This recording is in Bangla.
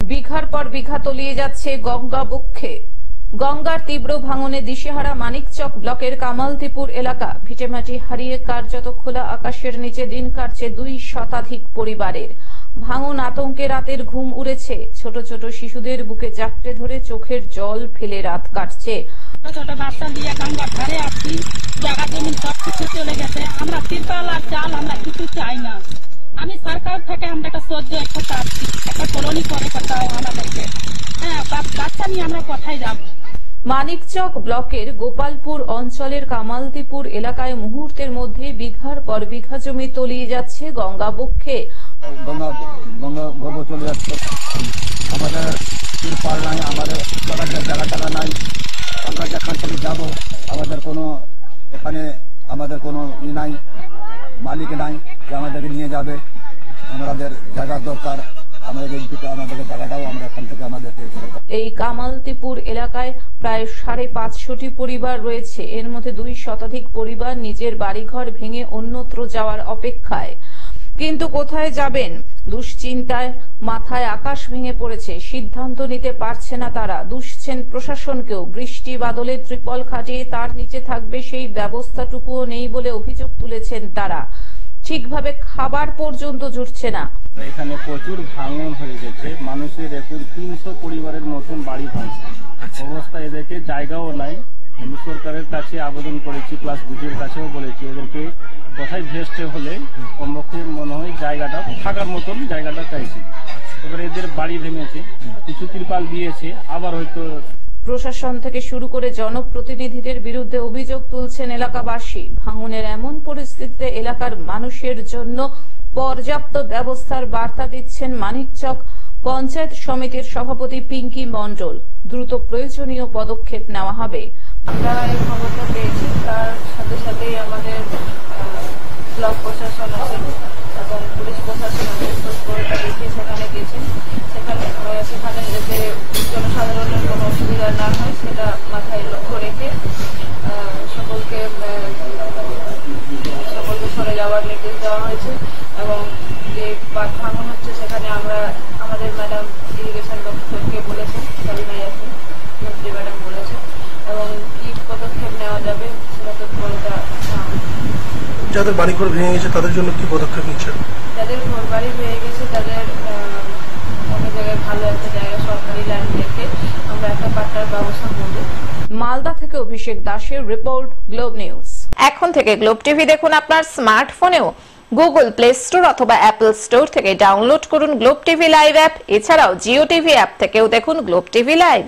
বিঘার পর বিঘা তলিয়ে যাচ্ছে গঙ্গা বক্ষে। গঙ্গার তীব্র ভাঙনে দিশেহারা মানিকচক ব্লকের কামালতিপুর এলাকা। ভিটেমাটি হারিয়ে কার্যত খোলা আকাশের নিচে দিন কাটছে 2 শতাধিক পরিবারের। ভাঙন আতঙ্কে রাতের ঘুম উড়েছে। ছোট ছোট শিশুদের বুকে জাপটে ধরে চোখের জল ফেলে রাত কাটছে। ছোট বাচ্চা দিয়ে গঙ্গার ধারে আসছি, জায়গা জমি সব কিছু চলে গেছে। আমরা তিরপাল আর চাল আমরা কিছু চাই না। আমি সরকার থেকে আমরা একটা সহ্য একটা চাচ্ছি, একটা কলোনি করে দাও আমাদেরকে। হ্যাঁ, বাচ্চা নিয়ে আমরা কোথায় যাব? মানিকচক ব্লকের গোপালপুর অঞ্চলের কামালতিপুর এলাকায় মুহূর্তের মধ্যে বিঘার পর বিঘা জমি তলিয়ে যাচ্ছে গঙ্গা বক্ষে। গঙ্গা গর্ভ চলে যাচ্ছে। আমাদের তিরপাল নাই, আমাদের জায়গা নাই। আমরা যেখান থেকে যাব আমাদের কোনো এখানে আমাদের কোনো নাই, মালিক নাই যে আমাদেরকে নিয়ে যাবে। আমাদের জায়গার দরকার, আমাদেরকে জায়গাটাও আমরা এখান থেকে আমাদেরকে। এই কামালতিপুর এলাকায় প্রায় 550টি পরিবার রয়েছে। এর মধ্যে 2 শতাধিক পরিবার নিজের বাড়িঘর ভেঙে অন্যত্র যাওয়ার অপেক্ষায়। কিন্তু কোথায় যাবেন? দুশ্চিন্তায় মাথায় আকাশ ভেঙে পড়েছে। সিদ্ধান্ত নিতে পারছে না তারা। দুষছেন প্রশাসনকেও। বৃষ্টি বাদলে ত্রিপল খাটিয়ে তার নিচে থাকবে সেই ব্যবস্থাটুকুও নেই বলে অভিযোগ তুলেছেন তারা। ঠিকভাবে খাবার পর্যন্ত জুটছে না। এখানে প্রচুর ভাঙন হয়ে গেছে। মানুষের এখন 300 পরিবারের মতন বাড়ি ভাঙছে। অবস্থা, এদেরকে জায়গাও নাই। আমি সরকারের কাছে আবেদন করেছি, প্লাস বিডিওর কাছেও বলেছি এদেরকে কোথায় ভেস্টে হলে কমপক্ষে মনে হয় জায়গাটা থাকার মতন জায়গাটা চাইছি। এবার এদের বাড়ি ভেঙেছে, কিছু ত্রিপাল দিয়েছে, আবার হয়তো। প্রশাসন থেকে শুরু করে জনপ্রতিনিধিদের বিরুদ্ধে অভিযোগ তুলছেন এলাকাবাসী। ভাঙনের এমন পরিস্থিতিতে এলাকার মানুষের জন্য পর্যাপ্ত ব্যবস্থার বার্তা দিচ্ছেন মানিকচক পঞ্চায়েত সমিতির সভাপতি পিঙ্কি মণ্ডল। দ্রুত প্রয়োজনীয় পদক্ষেপ নেওয়া হবে। আমরা এই খবরটা পেয়েছি, তার সাথে সাথেই আমাদের ব্লক প্রশাসন আছেন এবং পুলিশ প্রশাসন আছে, খবরটা দেখে সেখানে গেছেন। সেখানে যাতে জনসাধারণের কোনো অসুবিধা না হয় সেটা মাথায় লক্ষ্য রেখে সকলকে সরে যাওয়ার নির্দেশ দেওয়া হয়েছে। এবং যে ভাঙন হচ্ছে সেখানে আমরা আমাদের ম্যাডাম ইরিগেশন দপ্তরকে বলেছেন, সাবিনা ইয়াসমিন মন্ত্রী ম্যাডাম বলেছেন, এবং কি পদক্ষেপ নেওয়া যাবে সেটা তৎপরতা। যাদের বাড়িঘর ভেঙে গেছে তাদের জন্য কি পদক্ষেপ নিচ্ছেন? যাদের ঘর বাড়ি ভেঙে গেছে তাদের অন্য জায়গায় ভালো একটা জায়গা সরকারি ল্যান্ড দেখে আমরা একটা পাট্টার ব্যবস্থা করব। মালদা থেকে অভিষেক দাসের রিপোর্ট, গ্লোব নিউজ। এখন থেকে গ্লোব টিভি দেখুন আপনার স্মার্টফোনেও। গুগল প্লে স্টোর অথবা অ্যাপল স্টোর থেকে ডাউনলোড করুন গ্লোব টিভি লাইভ অ্যাপ। এছাড়াও জিও টিভি অ্যাপ থেকেও দেখুন গ্লোব টিভি লাইভ।